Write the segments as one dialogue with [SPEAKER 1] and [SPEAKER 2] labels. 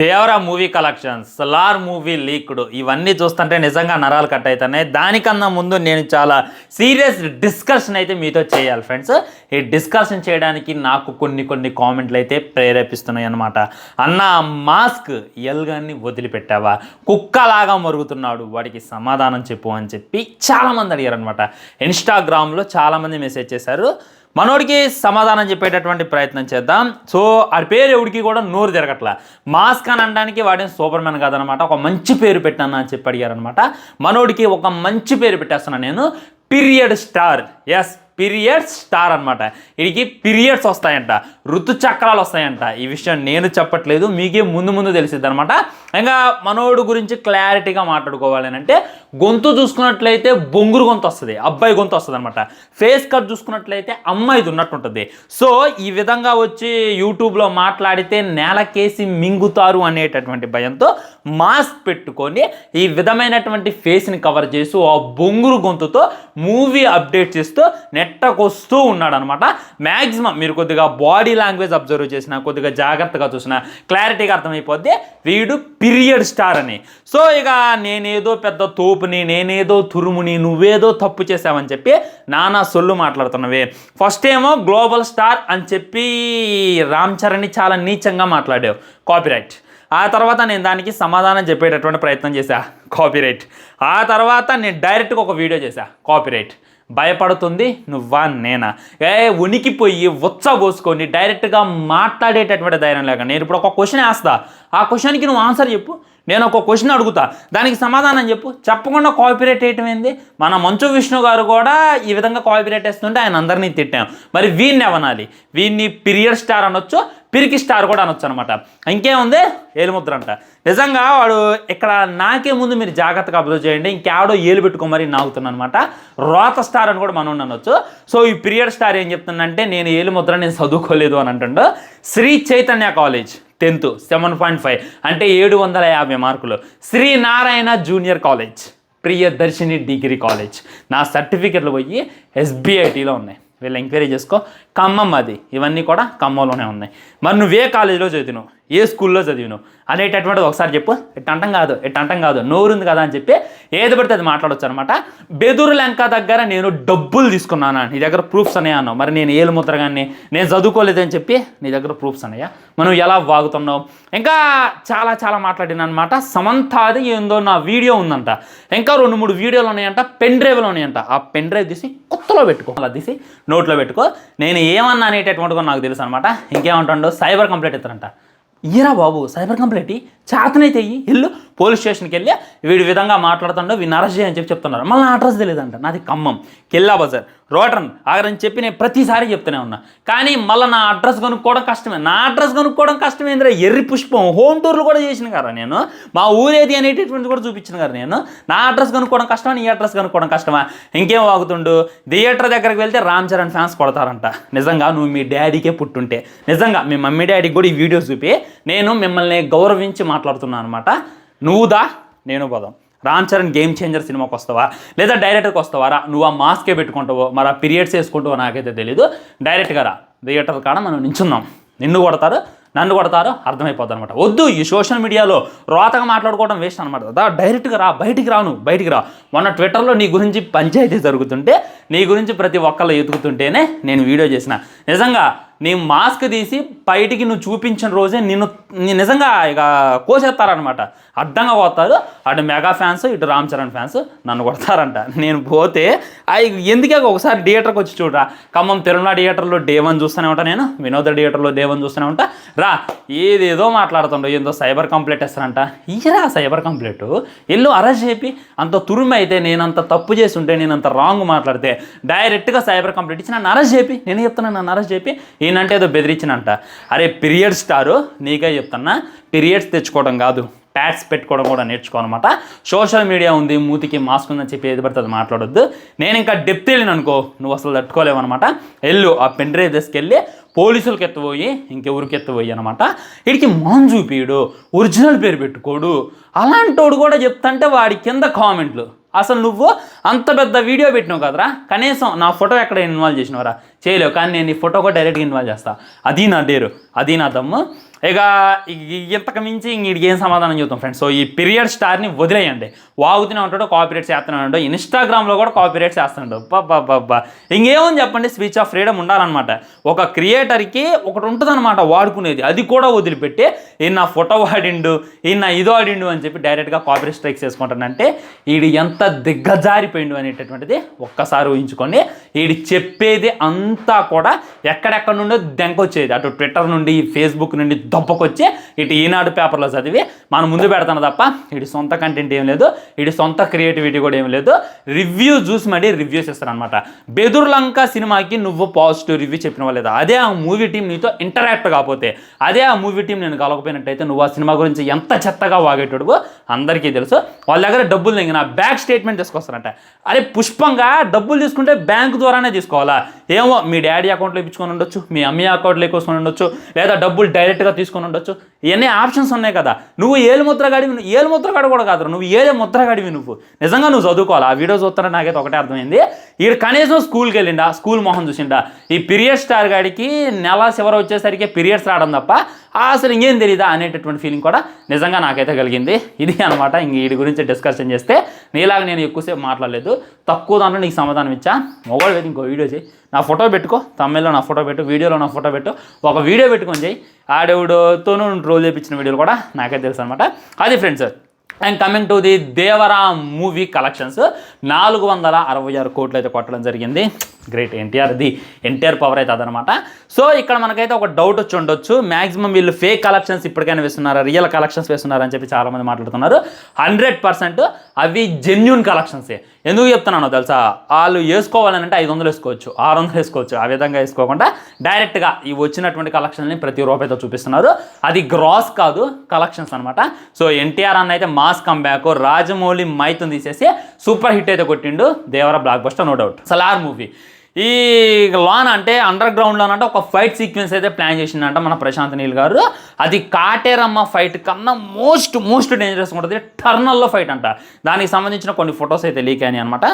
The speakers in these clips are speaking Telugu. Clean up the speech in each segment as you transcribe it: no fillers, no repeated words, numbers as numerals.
[SPEAKER 1] Devara movie collections, Salaar movie leaked, ఇవన్నీ చూస్తుంటే నిజంగా నరాలు కట్ అవుతున్నాయి. దానికన్నా ముందు నేను చాలా సీరియస్ డిస్కషన్ అయితే మీతో చేయాలి ఫ్రెండ్స్. ఈ డిస్కషన్ చేయడానికి నాకు కొన్ని కామెంట్లు అయితే ప్రేరేపిస్తున్నాయి అన్నమాట. అన్న మాస్క్ ఎల్గాన్ని వదిలిపెట్టావా, కుక్కలాగా మరుగుతున్నాడు, వాడికి సమాధానం చెప్పు అని చెప్పి చాలామంది అడిగారు అనమాట. ఇన్స్టాగ్రామ్లో చాలామంది మెసేజ్ చేశారు. మనోడికి సమాధానం చెప్పేటటువంటి ప్రయత్నం చేద్దాం. సో ఆ పేరు ఎవడికి కూడా నోరు తిరగట్లా. మాస్క్ అని అనడానికి వాడిని సూపర్ మ్యాన్ కాదనమాట, ఒక మంచి పేరు పెట్టాను అని చెప్పి అడిగారనమాట. మనోడికి ఒక మంచి పేరు పెట్టేస్తున్నాను నేను, period star. Yes, period star అనమాట. వీడికి పీరియడ్స్ వస్తాయంట, ఋతుచక్రాలు వస్తాయంట. ఈ విషయం నేను చెప్పట్లేదు, మీకే ముందు తెలిసిద్ది అనమాట. ఇంకా మనోడు గురించి క్లారిటీగా మాట్లాడుకోవాలి అంటే, గొంతు చూసుకున్నట్లయితే బొంగురు గొంతు వస్తుంది, అబ్బాయి గొంతు వస్తుంది అనమాట. ఫేస్ కట్ చూసుకున్నట్లయితే అమ్మాయిది ఉన్నట్టు ఉంటుంది. సో ఈ విధంగా వచ్చి యూట్యూబ్లో మాట్లాడితే నేలకేసి మింగుతారు అనేటటువంటి భయంతో మాస్క్ పెట్టుకొని ఈ విధమైనటువంటి ఫేస్ని కవర్ చేస్తూ ఆ బొంగురు గొంతుతో మూవీ అప్డేట్ చేస్తూ నెట్టకొస్తూ ఉన్నాడు అనమాట. మ్యాక్సిమం మీరు కొద్దిగా బాడీ లాంగ్వేజ్ అబ్జర్వ్ చేసినా, కొద్దిగా జాగ్రత్తగా చూసినా క్లారిటీగా అర్థమైపోద్ది వీడు పీరియడ్ స్టార్ అని. సో ఇక నేనేదో పెద్ద తోపుని, నేనేదో తురుముని, నువ్వేదో తప్పు చేసావని చెప్పి నానా సొల్లు మాట్లాడుతున్నవే. ఫస్ట్ ఏమో గ్లోబల్ స్టార్ అని చెప్పి రామ్ చరణ్ని చాలా నీచంగా మాట్లాడావు, కాపీరైట్. ఆ తర్వాత నేను దానికి సమాధానం చెప్పేటటువంటి ప్రయత్నం చేశా, కాపీరైట్. ఆ తర్వాత నేను డైరెక్ట్గా ఒక వీడియో చేశా, కాపీరైట్. భయపడుతుంది నువ్వా నేనా? ఉనికిపోయి పోసుకొని డైరెక్ట్గా మాట్లాడేటటువంటి ధైర్యం లేక నేను ఇప్పుడు ఒక క్వశ్చన్ వేస్తా, ఆ క్వశ్చన్కి నువ్వు ఆన్సర్ చెప్పు. నేను ఒక క్వశ్చన్ అడుగుతా, దానికి సమాధానం చెప్పు. చెప్పకుండా కాపీరైట్ వేయటం ఏంది? మన మంచు విష్ణు గారు కూడా ఈ విధంగా కాపీరైట్ వేస్తుంటే ఆయన అందరినీ తిట్టాం. మరి వీడిని ఏమనాలి? వీడిని పీరియడ్ స్టార్ అనొచ్చు, పిరికి స్టార్ కూడా అనొచ్చు అనమాట. ఇంకేముంది, ఏలుముద్ర అంట. నిజంగా వాడు ఇక్కడ నాకే ముందు మీరు జాగ్రత్తగా అబ్జర్వ్ చేయండి. ఇంకేడో ఏలు పెట్టుకోమని నాగుతున్నాను అనమాట. రోత స్టార్ అని కూడా మనం అనొచ్చు. సో ఈ పీరియడ్ స్టార్ ఏం చెప్తుందంటే, నేను ఏలుముద్ర నేను చదువుకోలేదు అని అంటుండో. శ్రీ చైతన్య కాలేజ్ 10th 7.5 అంటే 750 మార్కులు. Sri Narayana junior college, Priyadarshini degree college. నా సర్టిఫికెట్లు పోయి SBITలో ఉన్నాయి, వీళ్ళు ఎంక్వైరీ చేసుకో. ఖమ్మం అది, ఇవన్నీ కూడా ఖమ్మంలోనే ఉన్నాయి. మరి నువ్వే కాలేజీలో చదివినావు, ఏ స్కూల్లో చదివినావు అనేటటువంటిది ఒకసారి చెప్పు. ఎట్టంటం కాదు, నోరుంది కదా అని చెప్పి ఏది పడితే అది మాట్లాడవచ్చు అనమాట. బెదురు లంక దగ్గర నేను డబ్బులు తీసుకున్నానా, నీ దగ్గర ప్రూఫ్స్ అన్నాయా అన్నావు. మరి నేను ఏలుముద్ర కానీ నేను చదువుకోలేదని చెప్పి నీ దగ్గర ప్రూఫ్స్ అన్నాయా? మనం ఎలా వాగుతున్నావు? ఇంకా చాలా మాట్లాడిన అనమాట. సమంతాది ఏందో నా వీడియో ఉందంట, ఇంకా 2-3 వీడియోలు ఉన్నాయంట, పెన్ డ్రైవ్లో ఉన్నాయంట. ఆ పెన్ డ్రైవ్ తీసి కొత్తలో పెట్టుకో, అలా తీసి నోట్లో పెట్టుకో. నేను ఏమన్నా అనేటటువంటి నాకు తెలుసు అనమాట. ఇంకేమంటాడో సైబర్ కంప్లైంట్ ఇస్తారంట. ఇరా బాబు, సైబర్ కంప్లైంట్ చేతనైతే ఇల్లు పోలీస్ స్టేషన్కి వెళ్ళి వీడి విధంగా మాట్లాడుతుండో వీడిని అరెస్ట్ చేయని చెప్తున్నారు. మళ్ళీ అడ్రస్ తెలియదంట. నాది ఖమ్మం, కిల్లా బజార్, రోటన్ ఆగరని చెప్పి నేను ప్రతిసారి చెప్తూనే ఉన్నా. కానీ మళ్ళీ నా అడ్రస్ కనుక్కోవడం కష్టమే. ఎర్రి పుష్పం హోమ్ టూర్లు కూడా చేసిన కదా నేను, మా ఊరేది అనేటటువంటి కూడా చూపించిన కదా నేను. నా అడ్రస్ కనుక్కోవడం కష్టమా, నీ అడ్రస్ కనుక్కోవడం కష్టమా? ఇంకేం వాగుతుండు? థియేటర్ దగ్గరికి వెళ్తే రామ్ చరణ్ ఫ్యాన్స్ కొడతారంట. నిజంగా నువ్వు మీ డాడీకే పుట్టుంటే, నిజంగా మీ మమ్మీ డాడీకి కూడా ఈ వీడియో చూపి నేను మిమ్మల్ని గౌరవించి మాట్లాడుతున్నాను అనమాట. నువ్వుదా నేను పోదాం. రామ్ చరణ్ గేమ్ చేంజర్ సినిమాకి వస్తావా, లేదా డైరెక్టర్కి వస్తావారా? నువ్వు ఆ మాస్కే పెట్టుకుంటావో, మరి ఆ పీరియడ్స్ వేసుకుంటావో నాకైతే తెలీదు. డైరెక్ట్గా రా, థియేటర్ కాడ మనం నించున్నాం. నిన్ను కొడతారు, నన్ను కొడతారు, అర్థమైపోద్ది అనమాట. వద్దు ఈ సోషల్ మీడియాలో రోతగా మాట్లాడుకోవడం వేస్ట్ అనమాట. డైరెక్ట్గా రా, బయటికి రా. మొన్న ట్విట్టర్లో నీ గురించి పంచాయతీ జరుగుతుంటే, నీ గురించి ప్రతి ఒక్కళ్ళు ఎతుకుతుంటేనే నేను వీడియో చేసిన. నిజంగా నీ మాస్క్ తీసి బయటికి నువ్వు చూపించిన రోజే నిన్ను నిజంగా ఇక కోసేస్తారనమాట. అడ్డంగా పోతారు. అటు మెగా ఫ్యాన్స్, ఇటు రామ్ చరణ్ ఫ్యాన్స్ నన్ను కొడతారంట. నేను పోతే ఎందుకే ఒకసారి థియేటర్కి వచ్చి చూడరా. ఖమ్మం తిరుమల థియేటర్లో డే 1 చూస్తూనే ఉంటా, నేను వినోద థియేటర్లో డే 1 చూస్తూనే ఉంటా. రా, ఏదేదో మాట్లాడుతుండో, ఏందో సైబర్ కంప్లైంట్ వేస్తారంట. ఇయరా సైబర్ కంప్లైంట్, ఎల్లు అరెస్ట్ చేపి. అంత తురుము అయితే, నేనంత తప్పు చేసి ఉంటే, నేనంత రాంగ్ మాట్లాడితే డైరెక్ట్గా సైబర్ కంప్లైంట్ ఇచ్చి నన్ను అరెస్ట్ చేపి. నేను చెప్తున్నాను, నన్ను అరెస్ట్ చేపి. ఈయనంటే ఏదో బెదిరించినంట. అరే పీరియడ్ స్టారు, నీకే చెప్తున్నా, పీరియడ్స్ తెచ్చుకోవడం కాదు, ప్యాడ్స్ పెట్టుకోవడం కూడా నేర్చుకోనమాట. సోషల్ మీడియా ఉంది, మూతికి మాస్క్ ఉందని చెప్పి ఏది పడితే అది మాట్లాడొద్దు. నేను ఇంకా డెప్త్ వెళ్ళిన అనుకో, నువ్వు అసలు తట్టుకోలేవన్నమాట. వెళ్ళు ఆ పెన్ డ్రైవ్ తీసుకెళ్ళి పోలీసులకి ఎత్తపోయి, ఇంకెవరికి ఎత్తపోయి అనమాట. వీడికి మొహం చూపిడు, ఒరిజినల్ పేరు పెట్టుకోడు. అలాంటోడు కూడా చెప్తుంటే వాడి కింద కామెంట్లు, అసలు నువ్వు అంత పెద్ద వీడియో పెట్టినావు కదరా, కనీసం నా ఫోటో ఎక్కడ ఇన్వాల్వ్ చేసినవరా? చేయలేవు. కానీ నేను ఈ ఫోటో కూడా డైరెక్ట్గా ఇన్వాల్వ్ చేస్తాను. అది నా డేరు, అది నా దమ్ము. ఇక ఇంతకు మించి ఇంక ఏం సమాధానం చెబుతాం ఫ్రెండ్స్. సో ఈ పీరియడ్ స్టార్ని వదిలేయండి. వాగుతూనే ఉంటాడు, కాపీరైట్స్ చేస్తూనే ఉంటాడు, ఇన్స్టాగ్రామ్లో కూడా కాపీరైట్స్ చేస్తుంటాడు. బాబా ఇంకేమని చెప్పండి, స్పీచ్ ఆఫ్ ఫ్రీడమ్ ఉండాలన్నమాట. ఒక క్రియేటర్కి ఒకటి ఉంటుంది అనమాట వాడుకునేది, అది కూడా వదిలిపెట్టి ఈయన నా ఫోటో వాడిండు, ఈయన ఇది వాడిండు అని చెప్పి డైరెక్ట్గా కాపీరైట్ స్ట్రైక్స్ చేసుకుంటానంటే వీడు ఎంత దిగ్గజారిపోయిండు అనేటటువంటిది ఒక్కసారి ఊహించుకోండి. వీడు చెప్పేది అంతా కూడా ఎక్కడెక్కడ నుండో దెంకొచ్చేది, అటు ట్విట్టర్ నుండి, ఫేస్బుక్ నుండి దొప్పకొచ్చి ఇటు ఈనాడు పేపర్లో చదివి మనం ముందు పెడతాను తప్ప వీడి సొంత కంటెంట్ ఏం లేదు, వీడి సొంత క్రియేటివిటీ కూడా ఏం లేదు. రివ్యూ చూసి మళ్ళీ రివ్యూస్ ఇస్తారనమాట. బెదుర్లంక సినిమాకి నువ్వు పాజిటివ్ రివ్యూ చెప్పినవా లేదా, అదే ఆ మూవీ టీం నీతో ఇంటరాక్ట్ కాకపోతే, అదే ఆ మూవీ టీం నేను కలగపోయినట్టయితే నువ్వు ఆ సినిమా గురించి ఎంత చెత్తగా వాగేటోడువో అందరికీ తెలుసు. వాళ్ళ దగ్గర డబ్బులు తెగిన బ్యాంక్ స్టేట్మెంట్ తీసుకొస్తారంట. అరే పుష్పంగా డబ్బులు తీసుకుంటే బ్యాంకు ద్వారానే తీసుకోవాలా? ఏమో మీ డాడీ అకౌంట్లో ఇప్పించుకొని ఉండొచ్చు, మీ అమ్మీ అకౌంట్లో వేసుకొని ఉండొచ్చు, లేదా డబ్బులు డైరెక్ట్గా తీసుకొని ఉండొచ్చు. ఇవన్నీ ఆప్షన్స్ ఉన్నాయి కదా. నువ్వు ఏలుముద్రగాడి కూడా కాదు, నువ్వు ముద్రగాడివి. నువ్వు నిజంగా నువ్వు చదువుకోవాలి. ఆ వీడియో చూస్తానని నాకైతే ఒకటే అర్థమైంది, వీడు కనీసం స్కూల్కి వెళ్ళిండా, స్కూల్ మొహం చూసిండా. ఈ పీరియడ్ స్టార్ గాడికి నెల చివర వచ్చేసరికి పీరియడ్స్ రావడం తప్ప అసలు ఇంకేం తెలియదా అనేటటువంటి ఫీలింగ్ కూడా నిజంగా నాకైతే కలిగింది. ఇది అనమాట. ఇంక వీడి గురించి డిస్కషన్ చేస్తే నీలాగా నేను ఎక్కువసేపు మాట్లాడలేదు, తక్కువ దాంట్లో నీకు సమాధానం ఇచ్చా. మొగోడు అయితే ఇంకో వీడియో చేయి, నా ఫోటో పెట్టుకో, తమిళ్లో నా ఫోటో పెట్టు, వీడియోలో నా ఫోటో పెట్టు, ఒక వీడియో పెట్టుకొని చేయి. ఆడేవుడుతోనూ ట్రోల్ చేయించిన వీడియోలు కూడా నాకైతే తెలుసు అనమాట. అది friends. And coming to the Devara movie collections 466 కోట్లు అయితే కొట్టడం జరిగింది. గ్రేట్ ఎన్టీఆర్ పవర్ అయితే అదనమాట. సో ఇక్కడ మనకైతే ఒక డౌట్ వచ్చి ఉండొచ్చు, మ్యాక్సిమం వీళ్ళు ఫేక్ కలెక్షన్స్ ఇప్పటికైనా వేస్తున్నారా, రియల్ కలెక్షన్స్ వేస్తున్నారని చెప్పి చాలామంది మాట్లాడుతున్నారు. 100% అవి జెన్యూన్ కలెక్షన్సే. ఎందుకు చెప్తున్నానో తెలుసా, వాళ్ళు వేసుకోవాలని అంటే 500 వేసుకోవచ్చు, 600 వేసుకోవచ్చు. ఆ విధంగా వేసుకోకుండా డైరెక్ట్గా ఈ వచ్చినటువంటి కలెక్షన్ని ప్రతి రూపాయితో చూపిస్తున్నారు. అది గ్రాస్ కాదు, కలెక్షన్స్ అనమాట. సో ఎన్టీఆర్ అన్న అయితే మాస్ కంబ్యాక్, రాజమౌళి మైత్ని తీసేసి సూపర్ హిట్ అయితే కొట్టిండు. Devara blockbuster no doubt. Salaar movie ఈ లోన్ అంటే అండర్ గ్రౌండ్లోన అంటే ఒక ఫైట్ సీక్వెన్స్ అయితే ప్లాన్ చేసిందంట మన ప్రశాంత్ నీల్ గారు. అది కాటేరమ్మ ఫైట్ కన్నా మోస్ట్ డేంజరస్ ఉంటుంది. టర్నల్లో ఫైట్ అంట. దానికి సంబంధించిన కొన్ని ఫొటోస్ అయితే లీక్ అయినాయి అనమాట.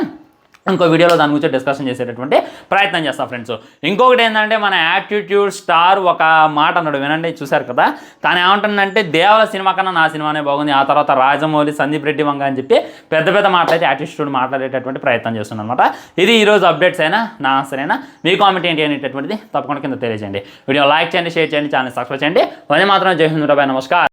[SPEAKER 1] ఇంకో వీడియోలో దాని గురించి డిస్కషన్ చేసేటటువంటి ప్రయత్నం చేస్తాను ఫ్రెండ్స్. ఇంకొకటి ఏంటంటే మన యాటిట్యూడ్ స్టార్ ఒక మాట అన్నాడు, వినండి, చూశారు కదా. తాను ఏమంటుందంటే దేవర సినిమా కన్నా నా సినిమానే బాగుంది, ఆ తర్వాత రాజమౌళి, సందీప్ రెడ్డి వంగ అని చెప్పి పెద్ద మాటలైతే యాటిట్యూడ్ మాట్లాడేటటువంటి ప్రయత్నం చేస్తున్నాను అనమాట. ఇది ఈరోజు అప్డేట్స్ అయినా నా ఆన్సరేనా, మీ కామెంట్ ఏంటి అనేటటువంటిది తప్పకుండా కింద తెలియజేయండి. వీడియో లైక్ చేయండి, షేర్ చేయండి, ఛానల్ సబ్స్క్రైబ్ చేయండి. వందే మాత్రం. జై హింద్, నమస్కారం.